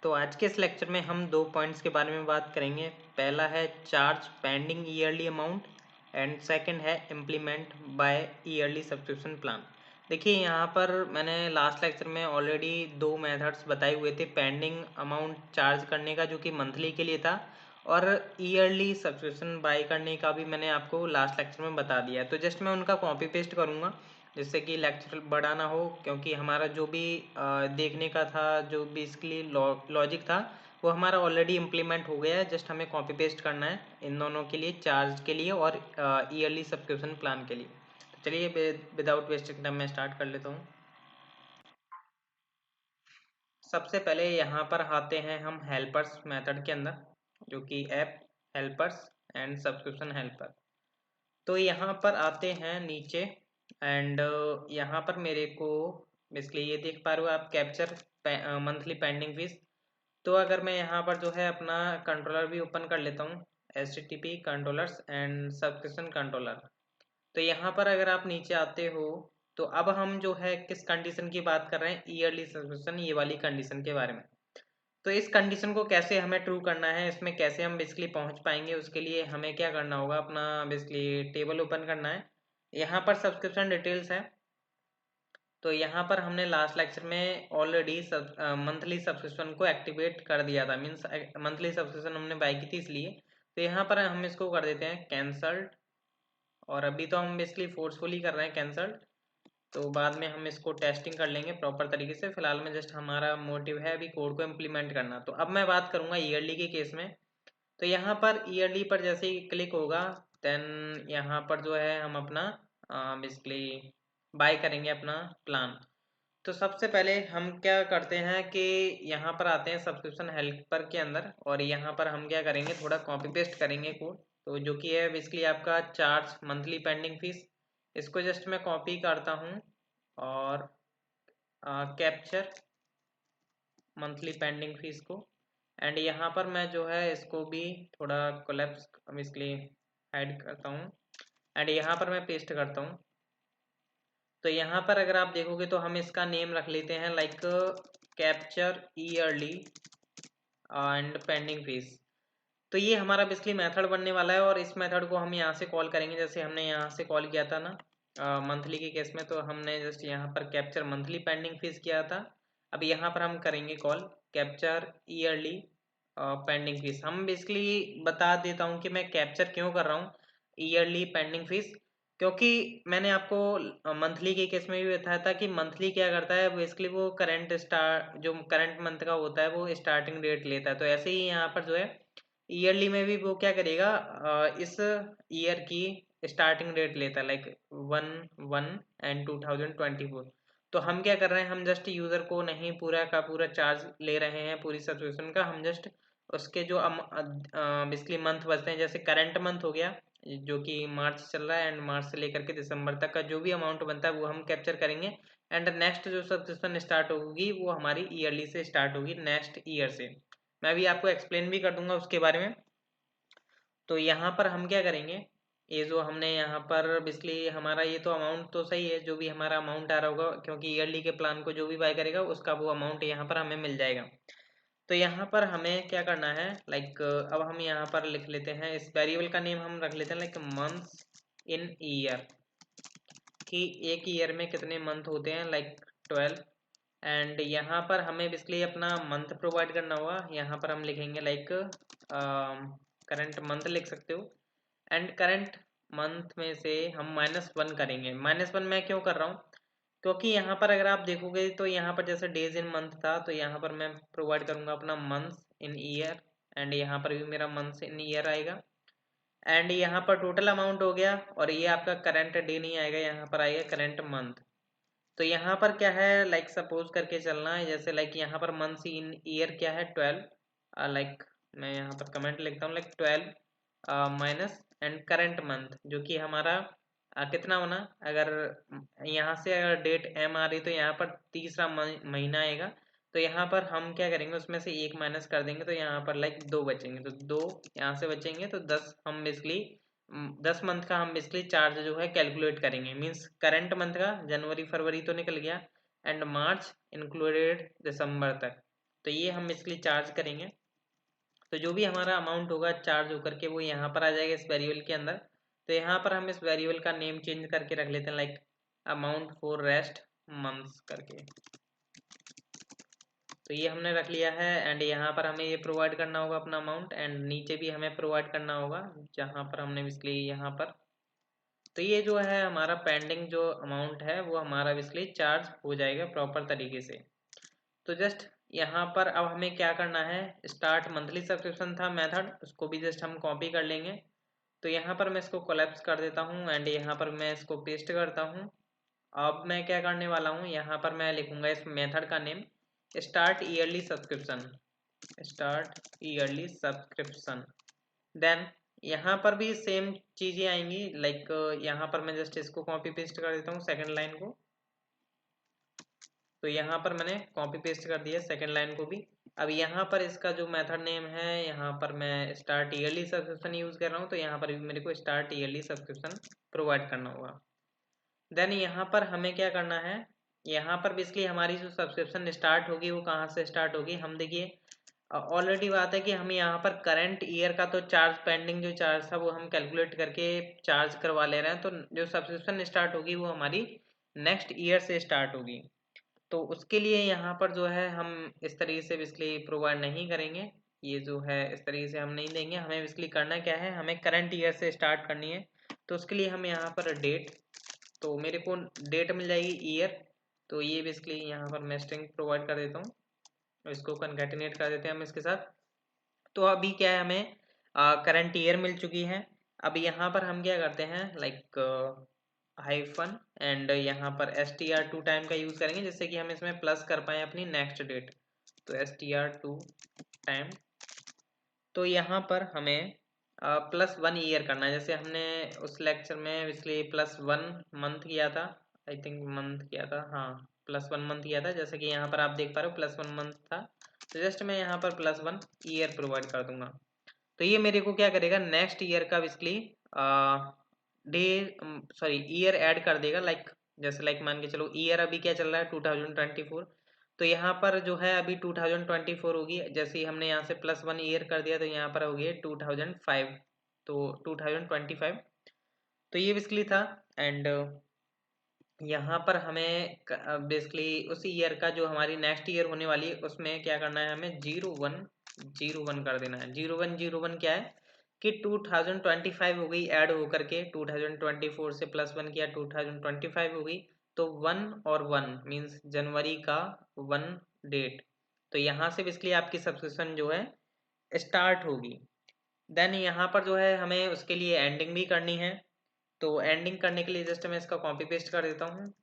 तो आज के इस लेक्चर में हम दो पॉइंट्स के बारे में बात करेंगे। पहला है charge pending yearly amount and second है implement by yearly subscription plan. देखिए यहाँ पर मैंने लास्ट लेक्चर में ऑलरेडी दो मेथड्स बताए हुए थे, पेंडिंग अमाउंट चार्ज करने का जो कि मंथली के लिए था, और ईयरली सब्सक्रिप्शन बाय करने का भी मैंने आपको लास्ट लेक्चर में बता दिया। तो जस्ट मैं उनका कॉपी पेस्ट करूँगा जिससे कि लेक्चर बड़ा ना हो, क्योंकि हमारा जो भी देखने का था, जो बेसिकली लॉजिक था, वो हमारा ऑलरेडी इम्प्लीमेंट हो गया है। जस्ट हमें कॉपी पेस्ट करना है इन दोनों के लिए, चार्ज के लिए और ईयरली सब्सक्रिप्शन प्लान के लिए। तो चलिए विदाउट वेस्टिंग टाइम मैं स्टार्ट कर लेता हूँ। सबसे पहले यहाँ पर आते हैं हम हेल्पर्स मेथड के अंदर, जो कि app helpers and subscription helper. तो यहाँ पर आते हैं नीचे एंड यहाँ पर मेरे को बेसिकली ये देख पा रहे हो आप, कैप्चर मंथली पेंडिंग फीस। तो अगर मैं यहाँ पर जो है अपना कंट्रोलर भी ओपन कर लेता हूँ, HTTP controllers and subscription controller. तो यहाँ पर अगर आप नीचे आते हो तो अब हम जो है किस कंडीशन की बात कर रहे हैं, ईयरली सब्सक्रिप्शन, ये वाली कंडीशन के बारे में। तो इस कंडीशन को कैसे हमें ट्रू करना है, इसमें कैसे हम बेसिकली पहुंच पाएंगे, उसके लिए हमें क्या करना होगा, अपना बेसिकली टेबल ओपन करना है। यहाँ पर सब्सक्रिप्शन डिटेल्स है। तो यहाँ पर हमने लास्ट लेक्चर में ऑलरेडी मंथली सब्सक्रिप्शन को एक्टिवेट कर दिया था, मीन्स मंथली सब्सक्रिप्शन हमने बाय की थी इसलिए। तो यहाँ पर हम इसको कर देते हैं कैंसल्ड, और अभी तो हम बेसिकली फोर्सफुली कर रहे हैं कैंसल्ड, तो बाद में हम इसको टेस्टिंग कर लेंगे प्रॉपर तरीके से। फिलहाल में जस्ट हमारा मोटिव है अभी कोड को इम्प्लीमेंट करना। तो अब मैं बात करूंगा ईयरली के केस में। तो यहाँ पर ईयरली पर जैसे ही क्लिक होगा, देन यहाँ पर जो है हम अपना बेसिकली बाय करेंगे अपना प्लान। तो सबसे पहले हम क्या करते हैं कि यहाँ पर आते हैं सब्सक्रिप्शन हेल्पर के अंदर, और यहाँ पर हम क्या करेंगे, थोड़ा कॉपी पेस्ट करेंगे कोड। तो जो कि है बेसिकली आपका चार्ज मंथली पेंडिंग फीस, इसको जस्ट मैं कॉपी करता हूँ और कैप्चर मंथली पेंडिंग फीस को, एंड यहाँ पर मैं जो है इसको भी थोड़ा कोलैप्स बेसिकली हाइड करता हूँ, एंड यहाँ पर मैं पेस्ट करता हूँ। तो यहाँ पर अगर आप देखोगे तो हम इसका नेम रख लेते हैं like capture yearly and pending fees. तो ये हमारा बेसिकली मेथड बनने वाला है, और इस मेथड को हम यहाँ से कॉल करेंगे जैसे हमने यहाँ से कॉल किया था ना मंथली के केस में। तो हमने जस्ट यहाँ पर कैप्चर मंथली पेंडिंग फीस किया था, अब यहाँ पर हम करेंगे call capture yearly pending fees. हम बेसिकली बता देता हूँ कि मैं कैप्चर क्यों कर रहा हूँ ईयरली पेंडिंग फीस, क्योंकि मैंने आपको मंथली के केस में भी बताया था कि मंथली क्या करता है, बेसिकली वो करंट स्टार्ट, जो करंट मंथ का होता है वो स्टार्टिंग डेट लेता है। तो ऐसे ही यहाँ पर जो है ईयरली में भी वो क्या करेगा, इस ईयर की स्टार्टिंग डेट लेता है, लाइक 1/1/2024। तो हम क्या कर रहे हैं, हम जस्ट यूजर को नहीं पूरा का पूरा चार्ज ले रहे हैं पूरी सब्सक्रिप्शन का, हम जस्ट उसके जो बेसिकली मंथ बचते हैं, जैसे करंट मंथ हो गया जो कि मार्च चल रहा है, एंड मार्च से लेकर के दिसंबर तक का जो भी अमाउंट बनता है वो हम कैप्चर करेंगे। एंड नेक्स्ट जो सब्सक्रिप्शन स्टार्ट होगी वो हमारी ईयरली से स्टार्ट होगी, नेक्स्ट ईयर से। मैं भी आपको एक्सप्लेन भी कर दूंगा उसके बारे में। तो यहाँ पर हम क्या करेंगे, ये जो हमने यहाँ पर बेसिकली हमारा ये तो अमाउंट तो सही है, जो भी हमारा अमाउंट आ रहा होगा, क्योंकि ईयरली के प्लान को जो भी बाय करेगा उसका वो अमाउंट यहाँ पर हमें मिल जाएगा। तो यहाँ पर हमें क्या करना है, लाइक अब हम यहाँ पर लिख लेते हैं, इस वेरिएबल का नेम हम रख लेते हैं लाइक मंथ्स इन ईयर, कि एक ईयर में कितने मंथ होते हैं, लाइक 12। एंड यहाँ पर हमें बेसिकली अपना मंथ प्रोवाइड करना होगा, यहाँ पर हम लिखेंगे लाइक करंट मंथ लिख सकते हो, एंड करंट मंथ में से हम -1 करेंगे। -1 मैं क्यों कर रहा हूँ, क्योंकि यहाँ पर अगर आप देखोगे तो यहाँ पर जैसे डेज इन मंथ था, तो यहाँ पर मैं प्रोवाइड करूँगा अपना मंथ्स इन ईयर, एंड यहाँ पर भी मेरा मंथ्स इन ईयर आएगा, एंड यहाँ पर टोटल अमाउंट हो गया, और ये आपका करंट डे नहीं आएगा, यहाँ पर आएगा करंट मंथ। तो यहाँ पर क्या है, लाइक सपोज करके चलना है, जैसे लाइक यहाँ पर मंथ्स इन ईयर क्या है 12, लाइक मैं यहाँ पर कमेंट लिखता हूँ like 12 minus and current month जो कि हमारा कितना होना, अगर यहाँ से अगर डेट एम आ रही तो यहाँ पर तीसरा महीना आएगा। तो यहाँ पर हम क्या करेंगे, उसमें से एक माइनस कर देंगे, तो यहाँ पर लाइक 2 बचेंगे, तो 2 यहाँ से बचेंगे, तो 10 हम बेसिकली 10 मंथ का हम बेसिकली चार्ज जो है कैलकुलेट करेंगे। मीन्स करंट मंथ का जनवरी फरवरी तो निकल गया, एंड मार्च इंक्लूडेड दिसंबर तक, तो ये हम इसके लिए चार्ज करेंगे। तो जो भी हमारा अमाउंट होगा चार्ज होकर के वो यहाँ पर आ जाएगा इस वेरिएबल के अंदर। तो यहाँ पर हम इस वेरिएबल का नेम चेंज करके रख लेते हैं, like amount for rest months करके। तो ये हमने रख लिया है एंड यहाँ पर हमें ये प्रोवाइड करना होगा अपना अमाउंट, एंड नीचे भी हमें प्रोवाइड करना होगा जहाँ पर हमने इसलिए यहाँ पर। तो ये जो है हमारा पेंडिंग जो अमाउंट है वो हमारा इसलिए चार्ज हो जाएगा प्रॉपर तरीके से। तो जस्ट यहाँ पर अब हमें क्या करना है, स्टार्ट मंथली सब्सक्रिप्शन था मेथड, उसको भी जस्ट हम कॉपी कर लेंगे। तो यहाँ पर मैं इसको कोलैप्स कर देता हूँ एंड यहाँ पर मैं इसको पेस्ट करता हूँ। अब मैं क्या करने वाला हूँ, यहाँ पर मैं लिखूंगा इस मेथड का name start early subscription, start early subscription. Then यहाँ पर भी सेम चीज़ें आएंगी, लाइक यहाँ पर मैं जस्ट इसको कॉपी पेस्ट कर देता हूँ सेकंड लाइन को। तो यहाँ पर मैंने कॉपी पेस्ट कर दिया सेकंड लाइन को भी। अब यहाँ पर इसका जो मेथड नेम है, यहाँ पर मैं स्टार्ट ईयरली सब्सक्रिप्शन यूज़ कर रहा हूँ, तो यहाँ पर भी मेरे को स्टार्ट ईयरली सब्सक्रिप्शन प्रोवाइड करना होगा। देन यहाँ पर हमें क्या करना है, यहाँ पर बेसिकली हमारी जो सब्सक्रिप्शन स्टार्ट होगी वो कहाँ से स्टार्ट होगी, हम देखिए ऑलरेडी बात है कि हम यहाँ पर करंट ईयर का तो चार्ज पेंडिंग जो चार्ज था वो हम कैलकुलेट करके चार्ज करवा ले रहे हैं। तो जो सब्सक्रिप्शन स्टार्ट होगी वो हमारी नेक्स्ट ईयर से स्टार्ट होगी। तो उसके लिए यहाँ पर जो है हम इस तरीके से बेसिकली प्रोवाइड नहीं करेंगे, ये जो है इस तरीके से हम नहीं देंगे। हमें बेसिकली करना क्या है, हमें करंट ईयर से स्टार्ट करनी है। तो उसके लिए हम यहाँ पर डेट, तो मेरे को डेट मिल जाएगी ईयर। तो ये बेसिकली यहाँ पर मैं स्ट्रिंग प्रोवाइड कर देता हूँ, इसको कनकैटिनेट कर देते हैं हम इसके साथ। तो अभी क्या है, हमें करंट ईयर मिल चुकी है। अब यहाँ पर हम क्या करते हैं, लाइक हाइफन एंड यहाँ पर str2 टाइम का यूज़ करेंगे जिससे कि हम इसमें प्लस कर पाए अपनी नेक्स्ट डेट। तो str2 टाइम, तो यहाँ पर हमें +1 ईयर करना है, जैसे हमने उस लेक्चर में इसलिए +1 मंथ किया था, आई थिंक मंथ किया था, हाँ +1 मंथ किया था, जैसे कि यहाँ पर आप देख पा रहे हो +1 मंथ था। तो जस्ट मैं यहाँ पर +1 ईयर प्रोवाइड कर दूंगा। तो ये मेरे को क्या करेगा, नेक्स्ट ईयर का basically day sorry year add कर देगा, लाइक जैसे लाइक मान के चलो ईयर अभी क्या चल रहा है 2024। तो यहाँ पर जो है अभी 2024 होगी, जैसे ही हमने यहाँ से +1 ईयर कर दिया तो यहाँ पर हो गया 2005, तो 2025। तो ये बेसिकली था एंड यहाँ पर हमें बेसिकली उस ईयर का जो हमारी नेक्स्ट ईयर होने वाली है उसमें क्या करना है, हमें 0101 कर देना है। 0101 क्या है कि 2025 हो गई ऐड होकर के, 2024 से +1 किया 2025 हो गई। तो 1 और 1 मीन्स जनवरी का 1 डेट। तो यहाँ से बेसिकली आपकी सब्सक्रिप्शन जो है स्टार्ट होगी। देन यहाँ पर जो है हमें उसके लिए एंडिंग भी करनी है। तो एंडिंग करने के लिए जस्ट मैं इसका कॉपी पेस्ट कर देता हूँ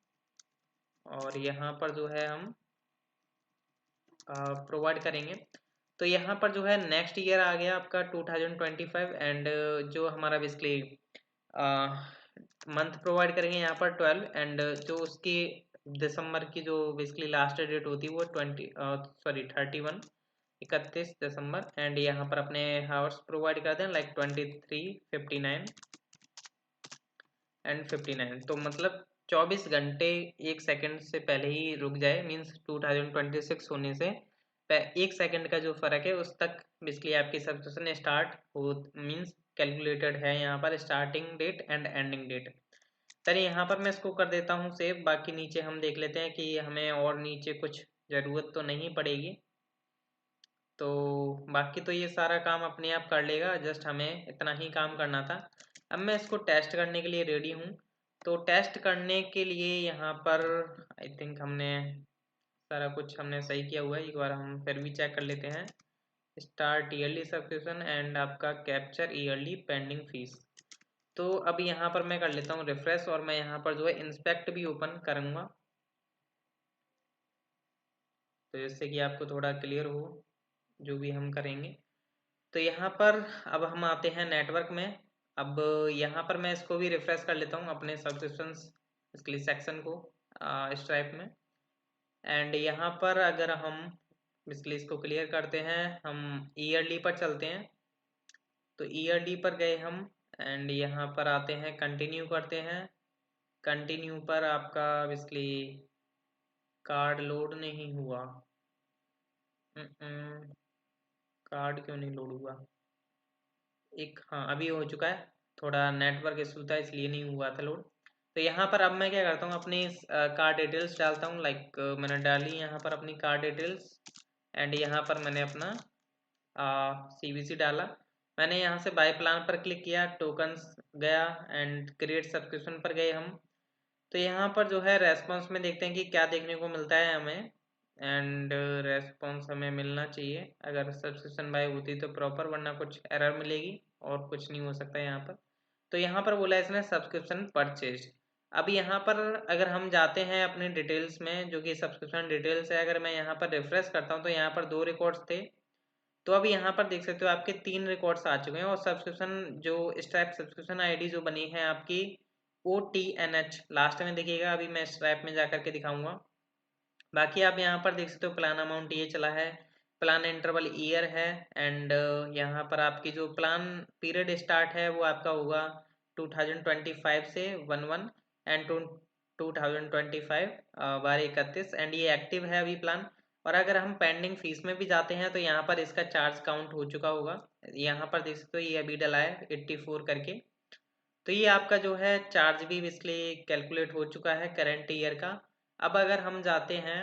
और यहाँ पर जो है हम प्रोवाइड करेंगे। तो यहाँ पर जो है नेक्स्ट ईयर आ गया आपका 2025 एंड जो हमारा बेसिकली मंथ प्रोवाइड करेंगे यहाँ पर 12 एंड जो उसकी दिसंबर की जो बेसिकली लास्ट डेट होती है वो 31 दिसंबर। एंड यहाँ पर अपने हावर्स प्रोवाइड कर दें लाइक 23, 59 एंड 59। तो मतलब 24 घंटे 1 सेकंड से पहले ही रुक जाए, मीन्स 2026 होने से 1 सेकंड का जो फर्क है उस तक बेसिकली आपकी सब्सक्रिप्शन स्टार्ट हो, मीन्स कैलकुलेटेड है यहाँ पर starting date and ending date. चलिए यहाँ पर मैं इसको कर देता हूँ सेव। बाकी नीचे हम देख लेते हैं कि हमें और नीचे कुछ ज़रूरत तो नहीं पड़ेगी। तो बाकी तो ये सारा काम अपने आप कर लेगा, जस्ट हमें इतना ही काम करना था। अब मैं इसको टेस्ट करने के लिए रेडी हूँ। तो टेस्ट करने के लिए यहाँ पर आई थिंक हमने सारा कुछ हमने सही किया हुआ है, एक बार हम फिर भी चेक कर लेते हैं। स्टार्ट ईयरली सब्सक्रिप्शन एंड आपका कैप्चर ईयरली पेंडिंग फीस। तो अब यहाँ पर मैं कर लेता हूँ रिफ्रेश और मैं यहाँ पर जो है इंस्पेक्ट भी ओपन करूँगा, तो जिससे कि आपको थोड़ा क्लियर हो जो भी हम करेंगे। तो यहाँ पर अब हम आते हैं नेटवर्क में। अब यहाँ पर मैं इसको भी रिफ्रेश कर लेता हूँ अपने सब्सक्रिप्शंस इसके सेक्शन को स्ट्राइप में। एंड यहाँ पर अगर हम इसलिए इसको क्लियर करते हैं, हम ईयरली पर चलते हैं। तो ईयरली पर गए हम एंड यहाँ पर आते हैं कंटिन्यू करते हैं। कंटिन्यू पर आपका बेसिकली कार्ड लोड नहीं हुआ, कार्ड क्यों नहीं लोड हुआ? हाँ अभी हो चुका है, थोड़ा नेटवर्क इशू था इसलिए नहीं हुआ था लोड। तो यहाँ पर अब मैं क्या करता हूँ, अपनी कार्ड डिटेल्स डालता हूँ। लाइक मैंने डाली यहाँ पर अपनी कार्ड डिटेल्स, एंड यहाँ पर मैंने अपना CVC डाला। मैंने यहाँ से बाय प्लान पर क्लिक किया, टोकन्स गया एंड क्रिएट सब्सक्रिप्शन पर गए हम। तो यहाँ पर जो है रेस्पॉन्स में देखते हैं कि क्या देखने को मिलता है हमें, एंड रेस्पॉन्स हमें मिलना चाहिए। अगर सब्सक्रिप्शन बाय होती तो प्रॉपर, वरना कुछ एरर मिलेगी और कुछ नहीं हो सकता यहाँ पर। तो यहाँ पर बोला इसने सब्सक्रिप्शन परचेज। अब यहाँ पर अगर हम जाते हैं अपने डिटेल्स में, जो कि सब्सक्रिप्शन डिटेल्स है, अगर मैं यहाँ पर रिफ्रेश करता हूँ तो यहाँ पर 2 रिकॉर्ड्स थे। तो अब यहाँ पर देख सकते हो आपके 3 रिकॉर्ड्स आ चुके हैं, और सब्सक्रिप्शन जो स्ट्राइप सब्सक्रिप्शन आईडी जो बनी है आपकी OTNH लास्ट में देखिएगा। अभी मैं स्ट्राइप में जाकर के दिखाऊंगा। बाकी आप यहाँ पर देख सकते हो प्लान अमाउंट ये चला है, प्लान इंटरवल ईयर है, एंड यहाँ पर आपकी जो प्लान पीरियड स्टार्ट है वो आपका होगा 2025 से 11 एंड 2025 12/31, एंड ये एक्टिव है अभी प्लान। और अगर हम पेंडिंग फीस में भी जाते हैं तो यहाँ पर इसका चार्ज काउंट हो चुका होगा। यहाँ पर देख सकते हो ये अभी डला है 84 करके। तो ये आपका जो है चार्ज भी इसलिए कैलकुलेट हो चुका है करंट ईयर का। अब अगर हम जाते हैं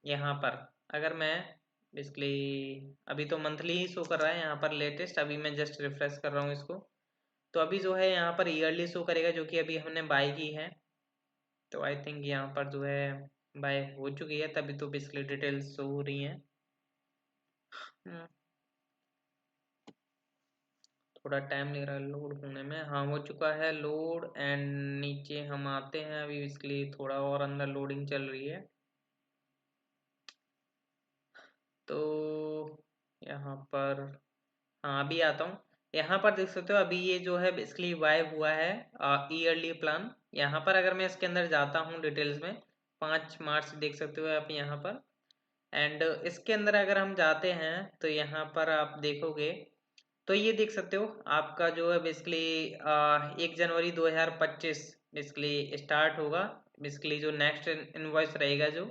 यहाँ पर, अगर मैं बेसिकली, अभी तो मंथली ही शो कर रहा है यहाँ पर लेटेस्ट, अभी मैं जस्ट रिफ्रेश कर रहा हूँ इसको। तो अभी जो है यहाँ पर ईयरली शो करेगा, जो कि अभी हमने बाय की है। तो आई थिंक यहाँ पर जो है बाय हो चुकी है, तभी तो बेसिकली डिटेल्स शो हो रही हैं। थोड़ा टाइम ले रहा है लोड होने में। हाँ हो चुका है लोड, एंड नीचे हम आते हैं अभी, इसलिए थोड़ा और अंदर लोडिंग चल रही है। तो यहाँ पर, हाँ अभी आता हूँ। यहाँ पर देख सकते हो अभी ये जो है बेसिकली बाय हुआ है ईयरली प्लान। यहाँ पर अगर मैं इसके अंदर जाता हूँ डिटेल्स में, 5 मार्च देख सकते हो आप यहाँ पर, एंड इसके अंदर अगर हम जाते हैं तो यहाँ पर आप देखोगे तो ये देख सकते हो आपका जो है बेसिकली 1 जनवरी 2025 बेसिकली स्टार्ट होगा, बेसिकली जो नेक्स्ट इनवॉइस रहेगा जो।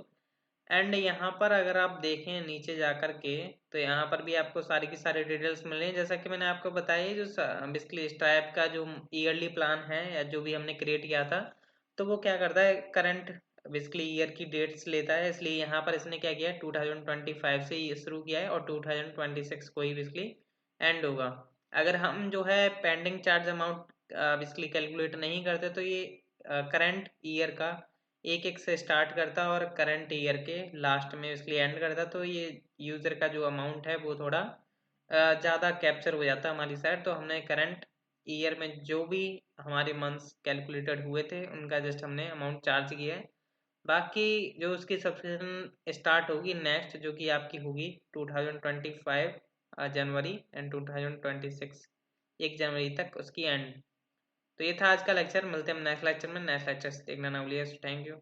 एंड यहाँ पर अगर आप देखें नीचे जा कर के, तो यहाँ पर भी आपको सारी की सारी डिटेल्स मिल रही हैं। जैसा कि मैंने आपको बताया, जो बेसिकली स्ट्राइप का जो ईयरली प्लान है या जो भी हमने क्रिएट किया था, तो वो क्या करता है करंट बेसिकली ईयर की डेट्स लेता है। इसलिए यहाँ पर इसने क्या किया, 2025 से ये शुरू किया है और 2026 को ही बेसिकली एंड होगा। अगर हम जो है pending charge amount basically calculate नहीं करते, तो ये करंट ईयर का 1/1 से स्टार्ट करता और करंट ईयर के लास्ट में इसलिए एंड करता। तो ये यूज़र का जो अमाउंट है वो थोड़ा ज़्यादा कैप्चर हो जाता है हमारी साइड। तो हमने करंट ईयर में जो भी हमारे मंथ्स कैलकुलेटेड हुए थे उनका जस्ट हमने अमाउंट चार्ज किया है। बाकी जो उसकी सब्सक्रिप्शन स्टार्ट होगी नेक्स्ट, जो कि आपकी होगी 2025 जनवरी एंड 2026 1 जनवरी तक उसकी एंड। तो ये था आज का लेक्चर, मिलते हैं हम नेक्स्ट लेक्चर में। नेक्स्ट लेक्चर देखना ना भूलिए। Thank you.